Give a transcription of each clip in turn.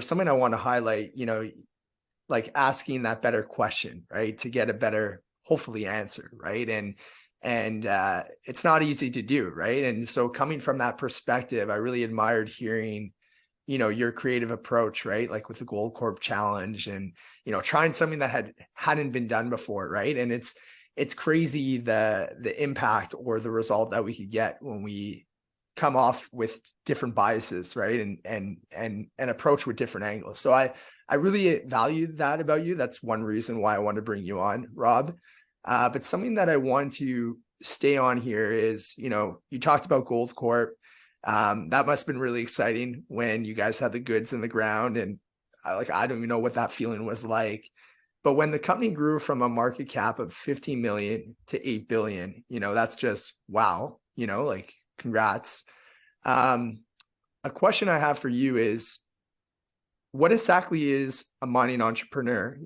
something I want to highlight, like asking that better question, right? To get a better, hopefully, answer, right? And it's not easy to do, right? And so coming from that perspective, I really admired hearing, your creative approach, right? Like with the Goldcorp challenge and, trying something that hadn't been done before, right? And it's crazy the impact or the result that we could get when we come off with different biases, right? And approach with different angles. So I really value that about you. That's one reason why I want to bring you on, Rob. But something that I want to stay on here is, you talked about Goldcorp. That must have been really exciting when you guys had the goods in the ground. And I don't even know what that feeling was like. But when the company grew from a market cap of 15 million to 8 billion, that's just wow, like congrats. A question I have for you is, what exactly is a mining entrepreneur,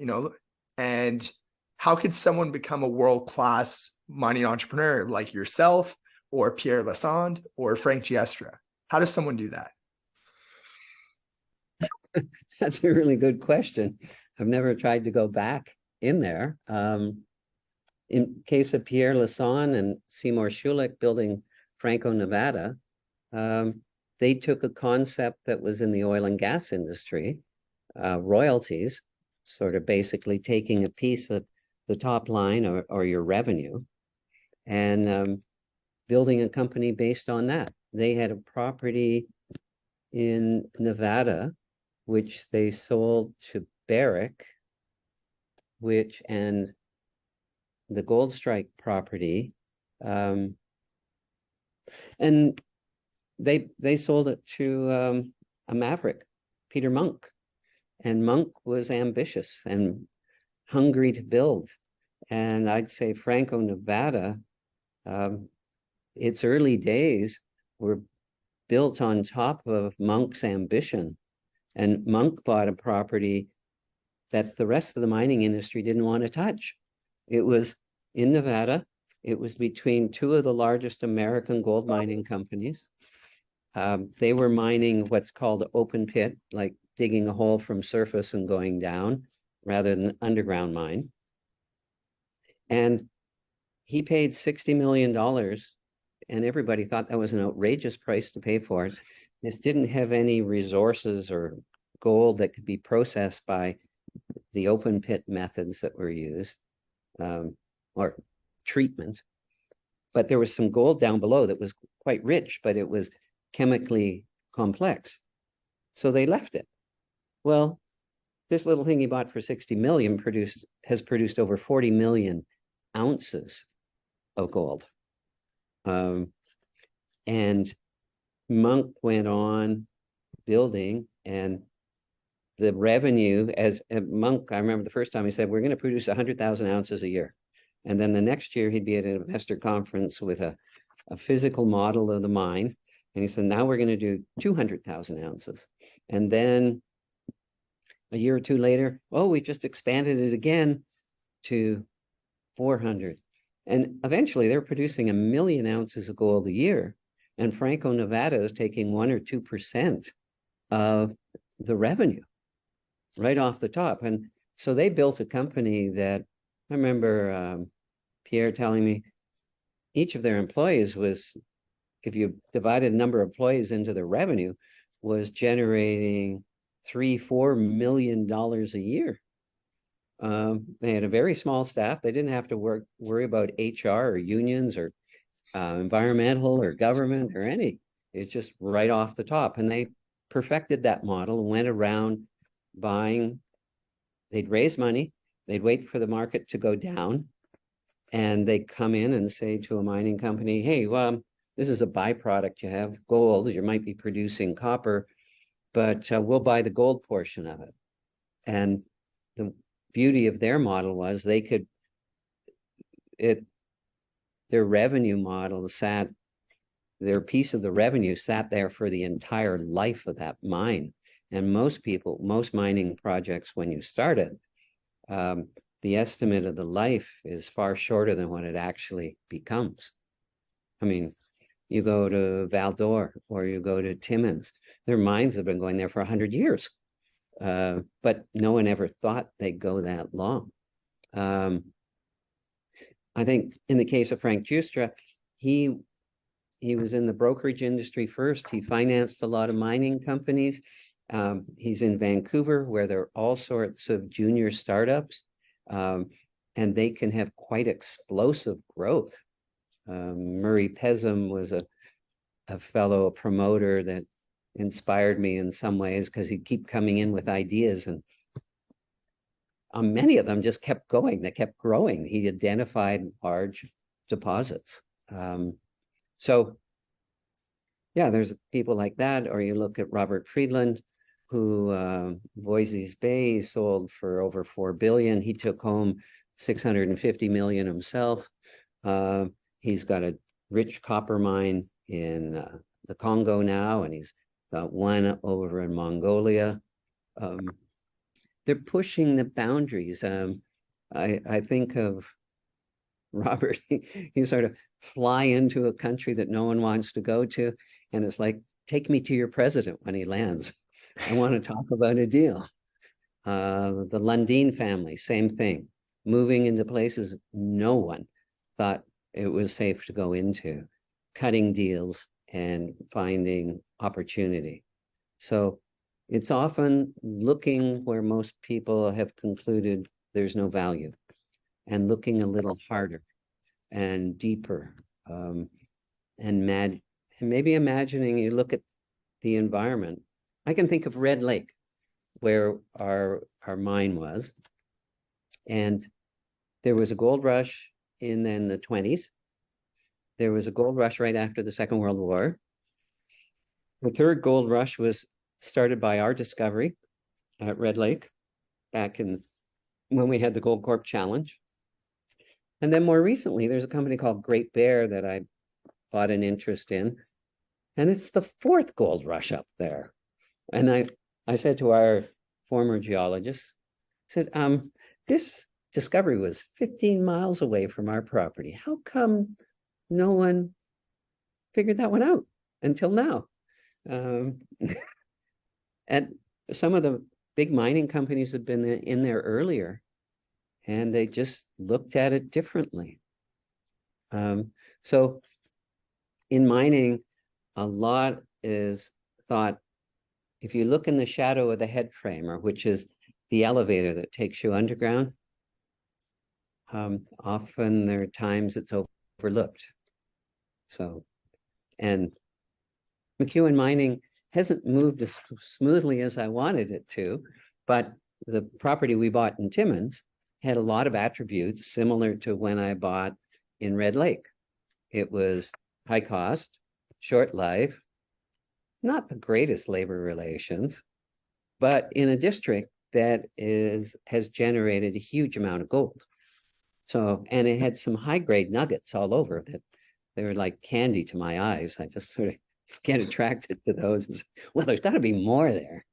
and how could someone become a world-class mining entrepreneur like yourself or Pierre Lassonde or Frank Giestra? How does someone do that? That's a really good question. I've never tried to go back in there. In case of Pierre Lassonde and Seymour Schulich building Franco-Nevada, they took a concept that was in the oil and gas industry, royalties, sort of basically taking a piece of the top line or your revenue, and building a company based on that. They had a property in Nevada, which they sold to Barrick, and the Gold Strike property, and they sold it to a maverick, Peter Monk. And Monk was ambitious and hungry to build. And I'd say Franco-Nevada, its early days were built on top of Monk's ambition. And Monk bought a property that the rest of the mining industry didn't want to touch. It was in Nevada. It was between two of the largest American gold mining companies. They were mining what's called open pit, like digging a hole from surface and going down, rather than underground mine. And he paid $60 million, and everybody thought that was an outrageous price to pay for it. This didn't have any resources or gold that could be processed by the open pit methods that were used, or treatment. But there was some gold down below that was quite rich, but it was chemically complex. So they left it. Well, this little thing he bought for 60 million has produced over 40 million ounces of gold. And Monk went on building, and the revenue as Monk, I remember the first time he said, we're going to produce 100,000 ounces a year. And then the next year he'd be at an investor conference with a physical model of the mine. And he said, now we're going to do 200,000 ounces. And then a year or two later, we've just expanded it again to 400. And eventually they're producing 1 million ounces of gold a year. And Franco-Nevada is taking 1 or 2% of the revenue right off the top. And so they built a company that, I remember Pierre telling me, each of their employees was, if you divided the number of employees into their revenue, was generating $3-4 million a year. They had a very small staff. They didn't have to worry about HR or unions or environmental or government or any. It's just right off the top. And they perfected that model and went around buying. They'd raise money. They'd wait for the market to go down. And they come in and say to a mining company, hey, this is a byproduct. You have gold. You might be producing copper, but we'll buy the gold portion of it. And the beauty of their model was their revenue model their piece of the revenue sat there for the entire life of that mine. And most mining projects, when you start it, the estimate of the life is far shorter than what it actually becomes. I mean, you go to Val d'Or or you go to Timmins, their mines have been going there for 100 years. but no one ever thought they'd go that long. I think in the case of Frank Giustra, he was in the brokerage industry first. He financed a lot of mining companies. He's in Vancouver, where there are all sorts of junior startups, and they can have quite explosive growth. Murray Pesum was a fellow promoter that inspired me in some ways because he'd keep coming in with ideas, and many of them just kept going. They kept growing. He identified large deposits. So yeah, there's people like that. Or you look at Robert Friedland, who Voisey's Bay sold for over 4 billion. He took home 650 million himself. He's got a rich copper mine in the Congo now, and he's got one over in Mongolia. They're pushing the boundaries. I think of Robert, he sort of fly into a country that no one wants to go to, and it's like, take me to your president when he lands. I want to talk about a deal. The Lundin family, same thing, moving into places no one thought it was safe to go into, cutting deals and finding opportunity. So it's often looking where most people have concluded there's no value, and looking a little harder and deeper, and maybe imagining. You look at the environment. I can think of Red Lake, where our mine was, and there was a gold rush in then the 20s. There was a gold rush right after the Second World War. The third gold rush was started by our discovery at Red Lake back in when we had the Goldcorp challenge. And then more recently, there's a company called Great Bear that I bought an interest in. And it's the fourth gold rush up there. And I said to our former geologist, I said, this discovery was 15 miles away from our property. How come no one figured that one out until now? And some of the big mining companies have been in there earlier, and they just looked at it differently. So in mining, a lot is thought, if you look in the shadow of the head framer, which is the elevator that takes you underground, often there are times it's overlooked. So, and McEwen Mining hasn't moved as smoothly as I wanted it to, but the property we bought in Timmins had a lot of attributes similar to when I bought in Red Lake. It was high cost, short life, not the greatest labor relations, but in a district that has generated a huge amount of gold. So, and it had some high grade nuggets all over that they were like candy to my eyes. I just sort of get attracted to those. Well, there's got to be more there.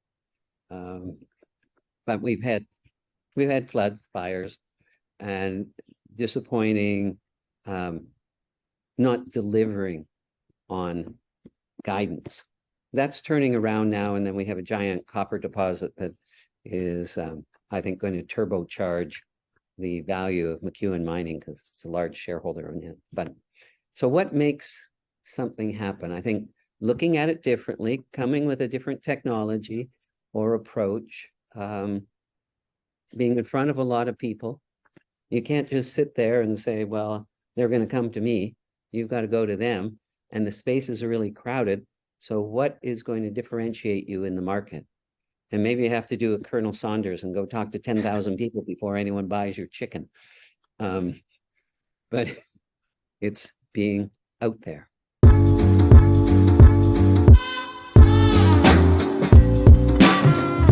But we've had floods, fires, and disappointing, not delivering on guidance. That's turning around now, and then we have a giant copper deposit that is, I think, going to turbocharge the value of McEwen Mining because it's a large shareholder in it. But so what makes something happen? I think looking at it differently, coming with a different technology or approach, being in front of a lot of people. You can't just sit there and say, well, they're going to come to me. You've got to go to them. And the spaces are really crowded. So what is going to differentiate you in the market? And maybe you have to do a Colonel Saunders and go talk to 10,000 people before anyone buys your chicken. But it's being out there.